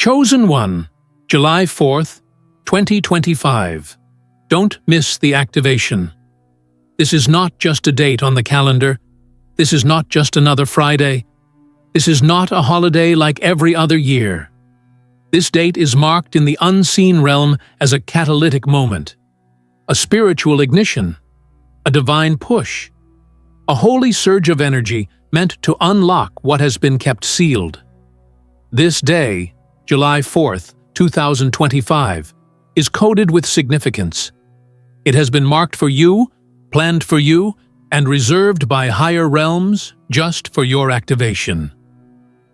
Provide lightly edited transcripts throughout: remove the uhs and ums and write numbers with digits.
Chosen One, July 4th, 2025. Don't miss the activation. This is not just a date on the calendar. This is not just another Friday. This is not a holiday like every other year. This date is marked in the unseen realm as a catalytic moment, a spiritual ignition, a divine push, a holy surge of energy meant to unlock what has been kept sealed. This day, July 4th, 2025, is coded with significance. It has been marked for you, planned for you, and reserved by higher realms just for your activation.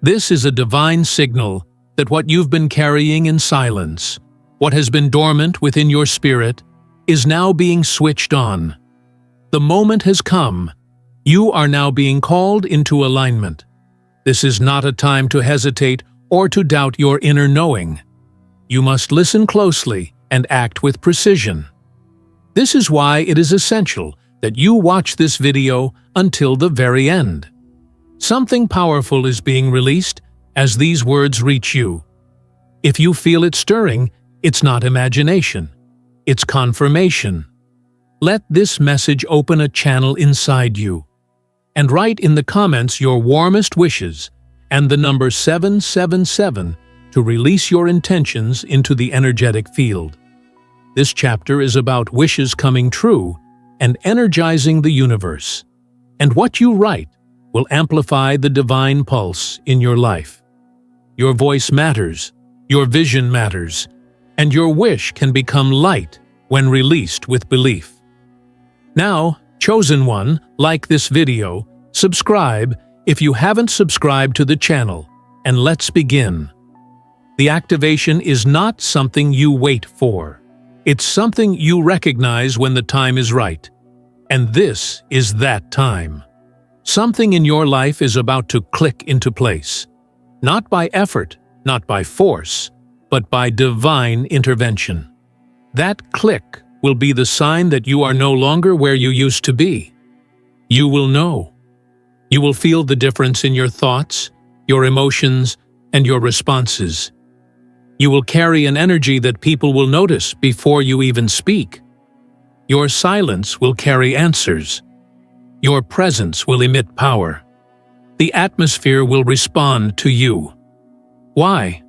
This is a divine signal that what you've been carrying in silence, what has been dormant within your spirit, is now being switched on. The moment has come. You are now being called into alignment. This is not a time to hesitate or to doubt your inner knowing. You must listen closely and act with precision. This is why it is essential that you watch this video until the very end. Something powerful is being released as these words reach you. If you feel it stirring, it's not imagination. It's confirmation. Let this message open a channel inside you. And write in the comments your warmest wishes and the number 777 to release your intentions into the energetic field. This chapter is about wishes coming true and energizing the universe. And what you write will amplify the divine pulse in your life. Your voice matters, your vision matters, and your wish can become light when released with belief. Now, Chosen One, like this video, subscribe if you haven't subscribed to the channel, and let's begin. The activation is not something you wait for. It's something you recognize when the time is right. And this is that time. Something in your life is about to click into place. Not by effort, not by force, but by divine intervention. That click will be the sign that you are no longer where you used to be. You will know. You will feel the difference in your thoughts, your emotions, and your responses. You will carry an energy that people will notice before you even speak. Your silence will carry answers. Your presence will emit power. The atmosphere will respond to you. Why?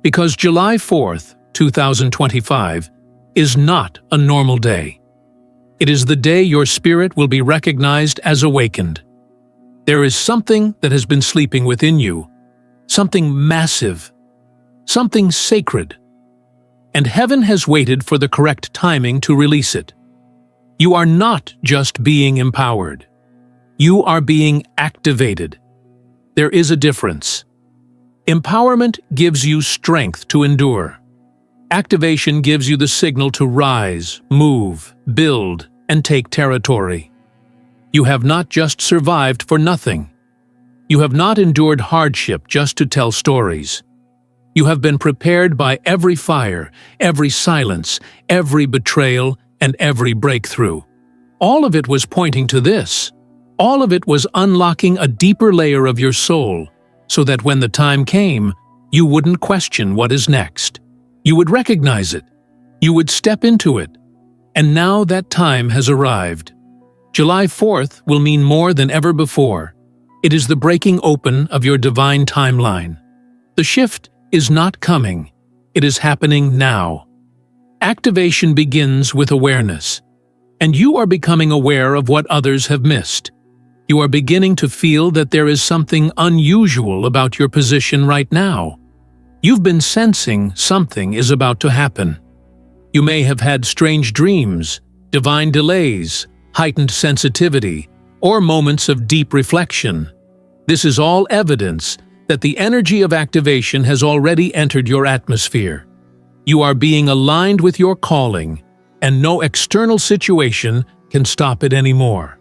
Because July 4th, 2025, is not a normal day. It is the day your spirit will be recognized as awakened. There is something that has been sleeping within you, something massive, something sacred, and heaven has waited for the correct timing to release it. You are not just being empowered. You are being activated. There is a difference. Empowerment gives you strength to endure. Activation gives you the signal to rise, move, build, and take territory. You have not just survived for nothing. You have not endured hardship just to tell stories. You have been prepared by every fire, every silence, every betrayal, and every breakthrough. All of it was pointing to this. All of it was unlocking a deeper layer of your soul, so that when the time came, you wouldn't question what is next. You would recognize it. You would step into it. And now that time has arrived. July 4th will mean more than ever before. It is the breaking open of your divine timeline. The shift is not coming. It is happening now. Activation begins with awareness, and you are becoming aware of what others have missed. You are beginning to feel that there is something unusual about your position right now. You've been sensing something is about to happen. You may have had strange dreams, divine delays, heightened sensitivity, or moments of deep reflection. This is all evidence that the energy of activation has already entered your atmosphere. You are being aligned with your calling, and no external situation can stop it anymore.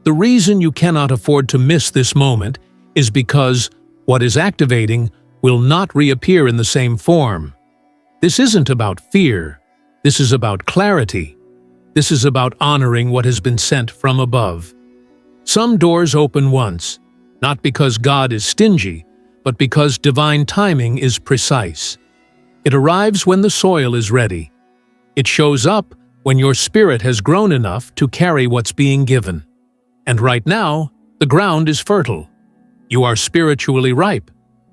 The reason you cannot afford to miss this moment is because what is activating will not reappear in the same form. This isn't about fear. This is about clarity. This is about honoring what has been sent from above. Some doors open once, not because God is stingy, but because divine timing is precise. It arrives when the soil is ready. It shows up when your spirit has grown enough to carry what's being given. And right now, the ground is fertile. You are spiritually ripe.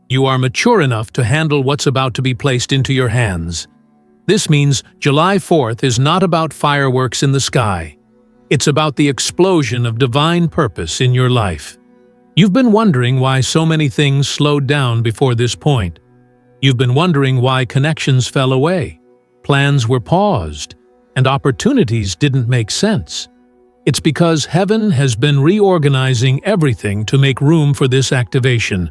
You are mature enough to handle what's about to be placed into your hands. This means July 4th is not about fireworks in the sky. It's about the explosion of divine purpose in your life. You've been wondering why so many things slowed down before this point. You've been wondering why connections fell away, plans were paused, and opportunities didn't make sense. It's because heaven has been reorganizing everything to make room for this activation.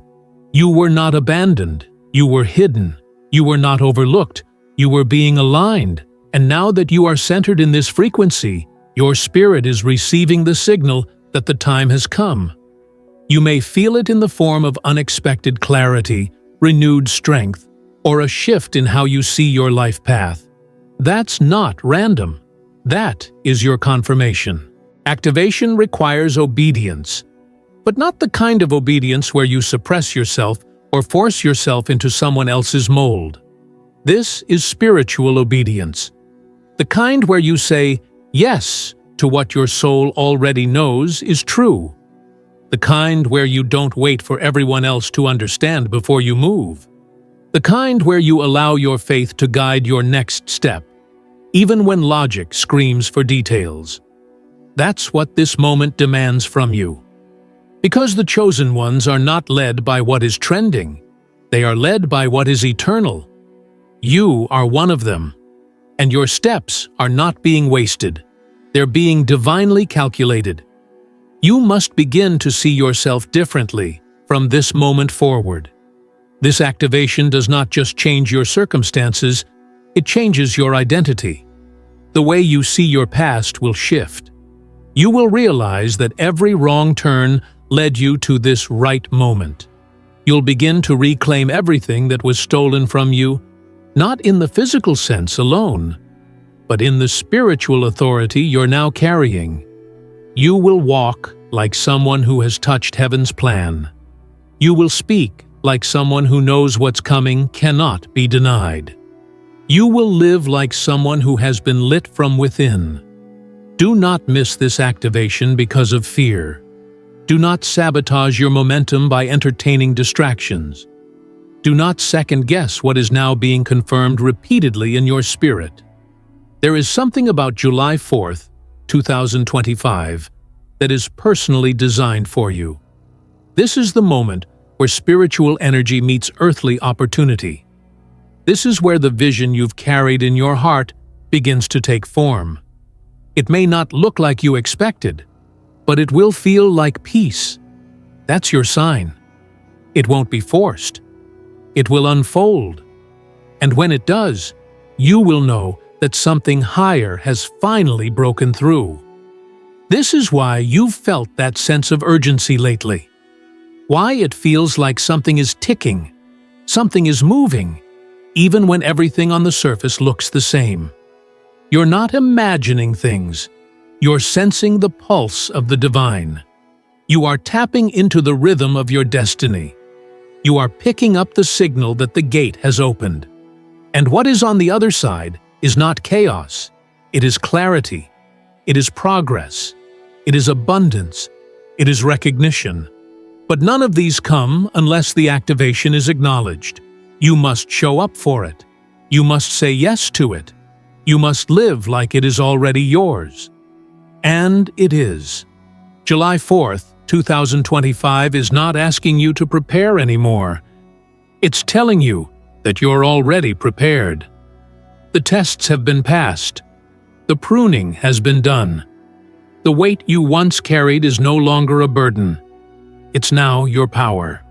You were not abandoned. You were hidden. You were not overlooked. You were being aligned. And now that you are centered in this frequency, your spirit is receiving the signal that the time has come. You may feel it in the form of unexpected clarity, renewed strength, or a shift in how you see your life path. That's not random. That is your confirmation. Activation requires obedience, but not the kind of obedience where you suppress yourself or force yourself into someone else's mold. This is spiritual obedience, the kind where you say yes to what your soul already knows is true, the kind where you don't wait for everyone else to understand before you move, the kind where you allow your faith to guide your next step, even when logic screams for details. That's what this moment demands from you. Because the chosen ones are not led by what is trending, they are led by what is eternal. You are one of them, and your steps are not being wasted. They're being divinely calculated. You must begin to see yourself differently from this moment forward. This activation does not just change your circumstances, it changes your identity. The way you see your past will shift. You will realize that every wrong turn led you to this right moment. You'll begin to reclaim everything that was stolen from you, not in the physical sense alone, but in the spiritual authority you're now carrying. You will walk like someone who has touched heaven's plan. You will speak like someone who knows what's coming cannot be denied. You will live like someone who has been lit from within. Do not miss this activation because of fear. Do not sabotage your momentum by entertaining distractions. Do not second-guess what is now being confirmed repeatedly in your spirit. There is something about July 4th, 2025, that is personally designed for you. This is the moment where spiritual energy meets earthly opportunity. This is where the vision you've carried in your heart begins to take form. It may not look like you expected, but it will feel like peace. That's your sign. It won't be forced. It will unfold. And when it does, you will know that something higher has finally broken through. This is why you've felt that sense of urgency lately. Why it feels like something is ticking, something is moving, even when everything on the surface looks the same. You're not imagining things. You're sensing the pulse of the divine. You are tapping into the rhythm of your destiny. You are picking up the signal that the gate has opened. And what is on the other side is not chaos. It is clarity. It is progress. It is abundance. It is recognition. But none of these come unless the activation is acknowledged. You must show up for it. You must say yes to it. You must live like it is already yours. And it is. July 4th, 2025 is not asking you to prepare anymore. It's telling you that you're already prepared. The tests have been passed. The pruning has been done. The weight you once carried is no longer a burden. It's now your power.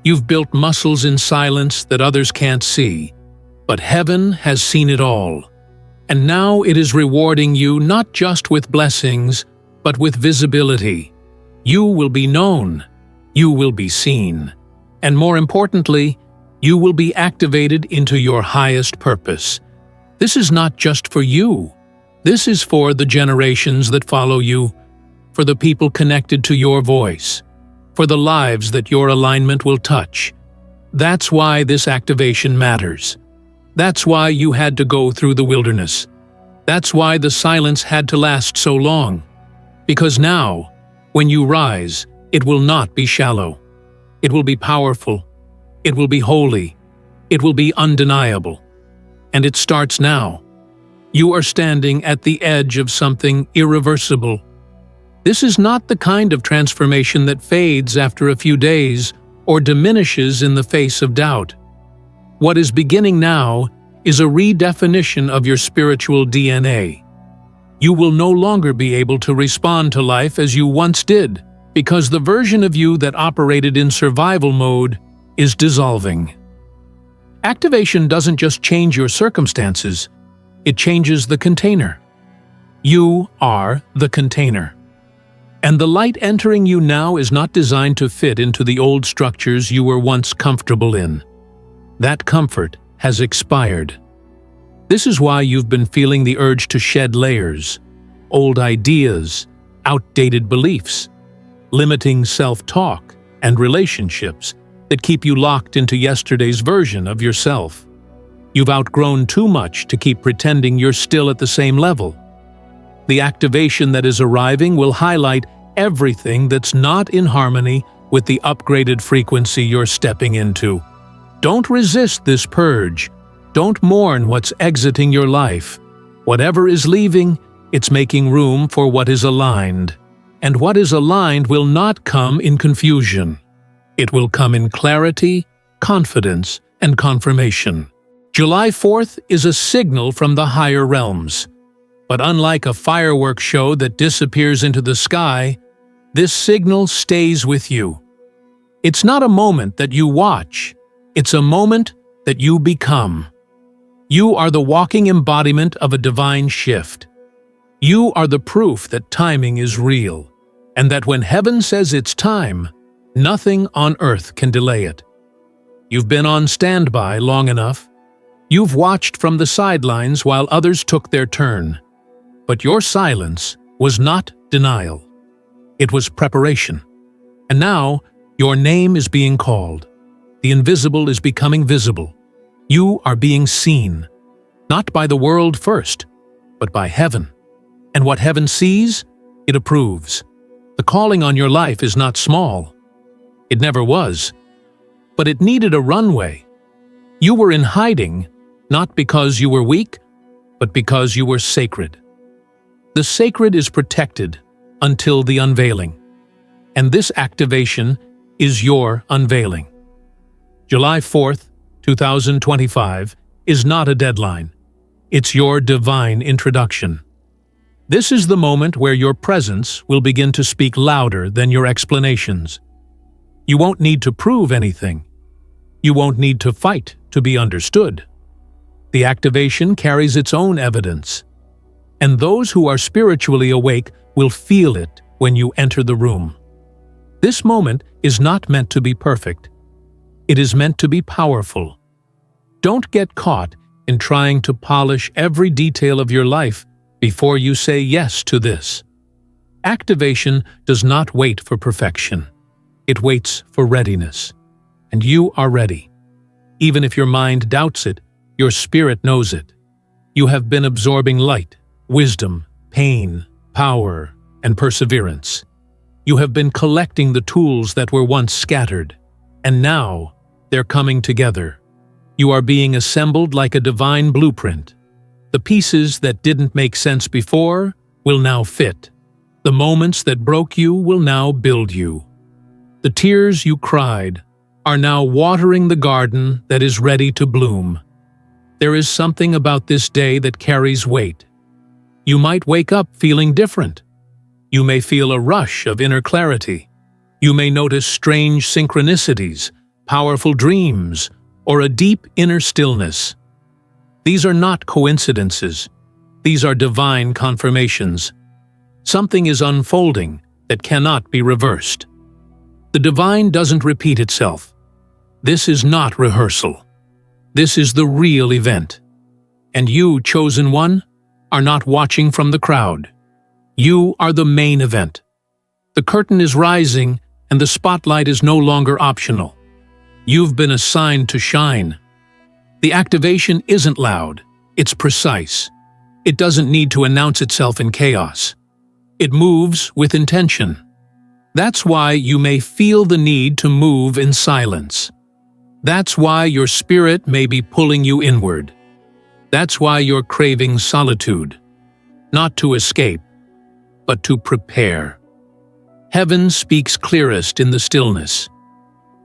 You've built muscles in silence that others can't see, but heaven has seen it all. And now it is rewarding you not just with blessings, but with visibility. You will be known. You will be seen. And more importantly, you will be activated into your highest purpose. This is not just for you. This is for the generations that follow you, for the people connected to your voice, for the lives that your alignment will touch, That's why this activation matters. That's why you had to go through the wilderness. That's why the silence had to last so long. Because now, when you rise, it will not be shallow. It will be powerful. It will be holy. It will be undeniable. And it starts now. You are standing at the edge of something irreversible. This is not the kind of transformation that fades after a few days or diminishes in the face of doubt. What is beginning now is a redefinition of your spiritual DNA. You will no longer be able to respond to life as you once did, because the version of you that operated in survival mode is dissolving. Activation doesn't just change your circumstances, it changes the container. You are the container. And the light entering you now is not designed to fit into the old structures you were once comfortable in. That comfort has expired. This is why you've been feeling the urge to shed layers, old ideas, outdated beliefs, limiting self-talk, and relationships that keep you locked into yesterday's version of yourself. You've outgrown too much to keep pretending you're still at the same level. The activation that is arriving will highlight everything that's not in harmony with the upgraded frequency you're stepping into. Don't resist this purge. Don't mourn what's exiting your life. Whatever is leaving, it's making room for what is aligned. And what is aligned will not come in confusion. It will come in clarity, confidence, and confirmation. July 4th is a signal from the higher realms. But unlike a fireworks show that disappears into the sky, this signal stays with you. It's not a moment that you watch. It's a moment that you become. You are the walking embodiment of a divine shift. You are the proof that timing is real, and that when heaven says it's time, nothing on earth can delay it. You've been on standby long enough. You've watched from the sidelines while others took their turn. But your silence was not denial. It was preparation. And now, your name is being called. The invisible is becoming visible. You are being seen, not by the world first, but by heaven. And what heaven sees, it approves. The calling on your life is not small. It never was. But it needed a runway. You were in hiding, not because you were weak, but because you were sacred. The sacred is protected until the unveiling. And this activation is your unveiling. July 4th, 2025 is not a deadline. It's your divine introduction. This is the moment where your presence will begin to speak louder than your explanations. You won't need to prove anything. You won't need to fight to be understood. The activation carries its own evidence. And those who are spiritually awake will feel it when you enter the room. This moment is not meant to be perfect. It is meant to be powerful. Don't get caught in trying to polish every detail of your life before you say yes to this. Activation does not wait for perfection. It waits for readiness. And you are ready. Even if your mind doubts it, your spirit knows it. You have been absorbing light, wisdom, pain, power, and perseverance. You have been collecting the tools that were once scattered, and now they're coming together. You are being assembled like a divine blueprint. The pieces that didn't make sense before will now fit. The moments that broke you will now build you. The tears you cried are now watering the garden that is ready to bloom. There is something about this day that carries weight. You might wake up feeling different. You may feel a rush of inner clarity. You may notice strange synchronicities, powerful dreams, or a deep inner stillness. These are not coincidences. These are divine confirmations. Something is unfolding that cannot be reversed. The divine doesn't repeat itself. This is not rehearsal. This is the real event. And you, chosen one, are not watching from the crowd. You are the main event. The curtain is rising and the spotlight is no longer optional. You've been assigned to shine. The activation isn't loud, it's precise. It doesn't need to announce itself in chaos. It moves with intention. That's why you may feel the need to move in silence. That's why your spirit may be pulling you inward. That's why you're craving solitude. Not to escape, but to prepare. Heaven speaks clearest in the stillness.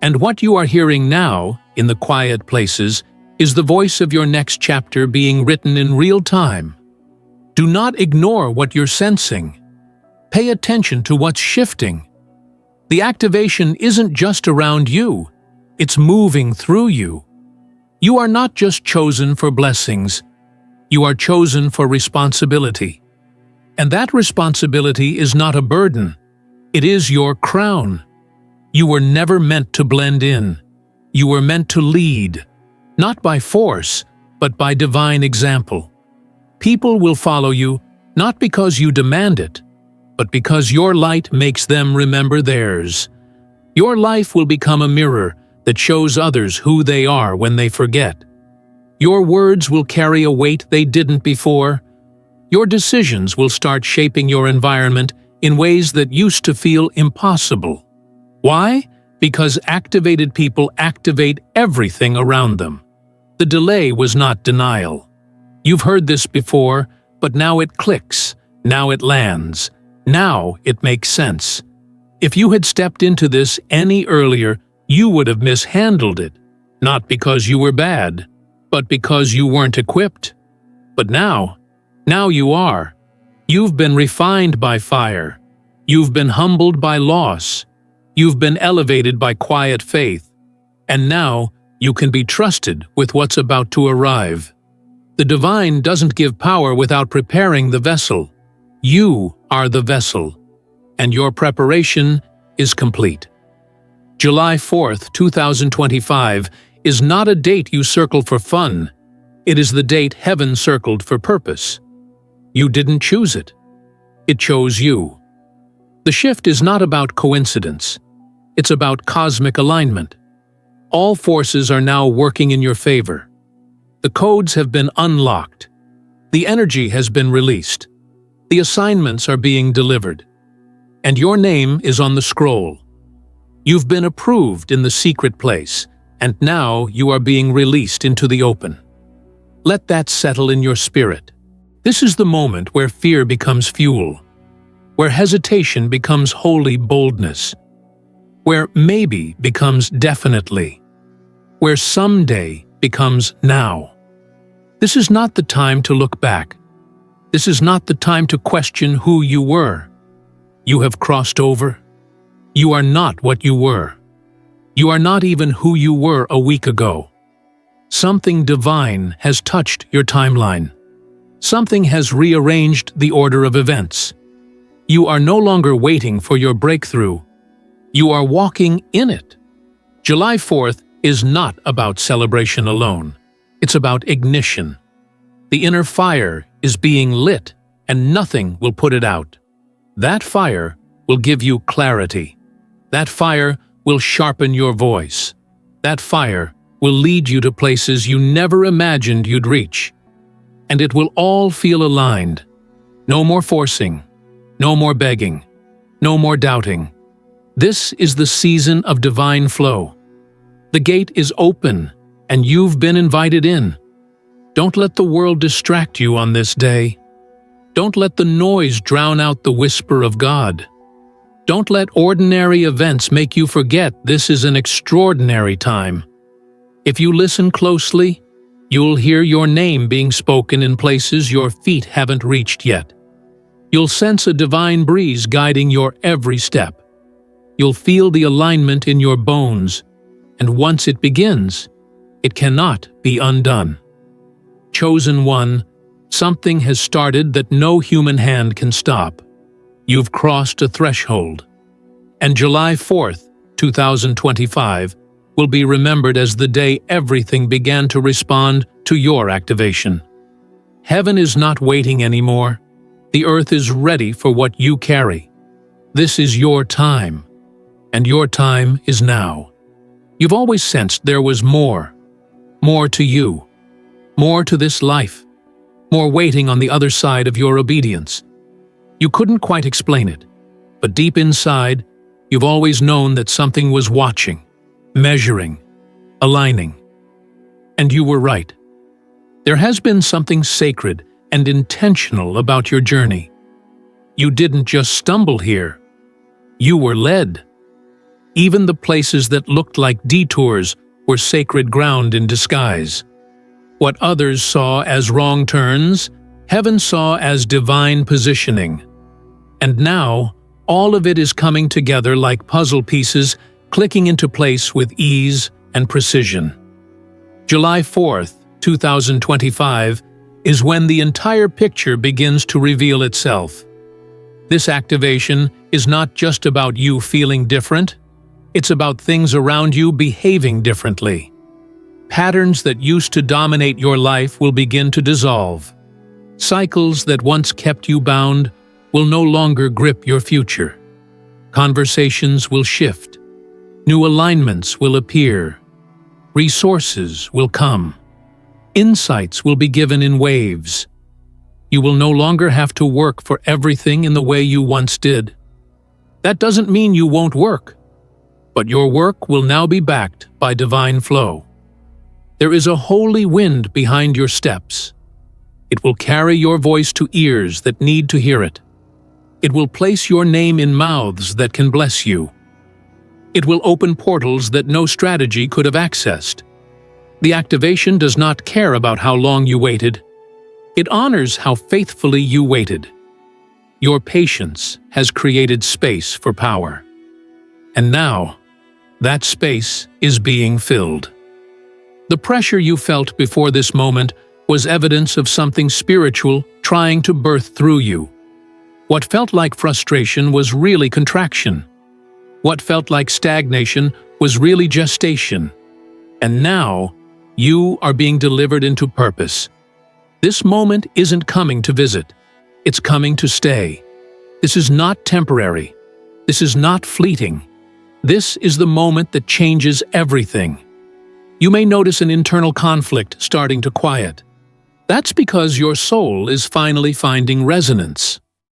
And what you are hearing now, in the quiet places, is the voice of your next chapter being written in real time. Do not ignore what you're sensing. Pay attention to what's shifting. The activation isn't just around you, it's moving through you. You are not just chosen for blessings, you are chosen for responsibility. And that responsibility is not a burden, it is your crown. You were never meant to blend in. You were meant to lead, not by force, but by divine example. People will follow you, not because you demand it, but because your light makes them remember theirs. Your life will become a mirror that shows others who they are when they forget. Your words will carry a weight they didn't before. Your decisions will start shaping your environment in ways that used to feel impossible. Why? Because activated people activate everything around them. The delay was not denial. You've heard this before, but now it clicks, now it lands, now it makes sense. If you had stepped into this any earlier, you would have mishandled it, not because you were bad, but because you weren't equipped. But now you are. You've been refined by fire. You've been humbled by loss. You've been elevated by quiet faith. And now you can be trusted with what's about to arrive. The divine doesn't give power without preparing the vessel. You are the vessel, and your preparation is complete. July 4th, 2025 is not a date you circle for fun. It is the date heaven circled for purpose. You didn't choose it. It chose you. The shift is not about coincidence. It's about cosmic alignment. All forces are now working in your favor. The codes have been unlocked. The energy has been released. The assignments are being delivered. And your name is on the scroll. You've been approved in the secret place, and now you are being released into the open. Let that settle in your spirit. This is the moment where fear becomes fuel, where hesitation becomes holy boldness, where maybe becomes definitely, where someday becomes now. This is not the time to look back. This is not the time to question who you were. You have crossed over. You are not what you were. You are not even who you were a week ago. Something divine has touched your timeline. Something has rearranged the order of events. You are no longer waiting for your breakthrough. You are walking in it. July 4th is not about celebration alone. It's about ignition. The inner fire is being lit, and nothing will put it out. That fire will give you clarity. That fire will sharpen your voice. That fire will lead you to places you never imagined you'd reach. And it will all feel aligned. No more forcing. No more begging. No more doubting. This is the season of divine flow. The gate is open, and you've been invited in. Don't let the world distract you on this day. Don't let the noise drown out the whisper of God. Don't let ordinary events make you forget this is an extraordinary time. If you listen closely, you'll hear your name being spoken in places your feet haven't reached yet. You'll sense a divine breeze guiding your every step. You'll feel the alignment in your bones, and once it begins, it cannot be undone. Chosen one, something has started that no human hand can stop. You've crossed a threshold. And July 4th, 2025, will be remembered as the day everything began to respond to your activation. Heaven is not waiting anymore. The earth is ready for what you carry. This is your time, and your time is now. You've always sensed there was more. More to you. More to this life. More waiting on the other side of your obedience. You couldn't quite explain it, but deep inside, you've always known that something was watching, measuring, aligning. And you were right. There has been something sacred and intentional about your journey. You didn't just stumble here. You were led. Even the places that looked like detours were sacred ground in disguise. What others saw as wrong turns, heaven saw as divine positioning. And now, all of it is coming together like puzzle pieces, clicking into place with ease and precision. July 4th, 2025, is when the entire picture begins to reveal itself. This activation is not just about you feeling different, it's about things around you behaving differently. Patterns that used to dominate your life will begin to dissolve. Cycles that once kept you bound will no longer grip your future. Conversations will shift. New alignments will appear. Resources will come. Insights will be given in waves. You will no longer have to work for everything in the way you once did. That doesn't mean you won't work, but your work will now be backed by divine flow. There is a holy wind behind your steps. It will carry your voice to ears that need to hear it. It will place your name in mouths that can bless you. It will open portals that no strategy could have accessed. The activation does not care about how long you waited. It honors how faithfully you waited. Your patience has created space for power. And now, that space is being filled. The pressure you felt before this moment was evidence of something spiritual trying to birth through you. What felt like frustration was really contraction. What felt like stagnation was really gestation. And now, you are being delivered into purpose. This moment isn't coming to visit. It's coming to stay. This is not temporary. This is not fleeting. This is the moment that changes everything. You may notice an internal conflict starting to quiet. That's because your soul is finally finding resonance.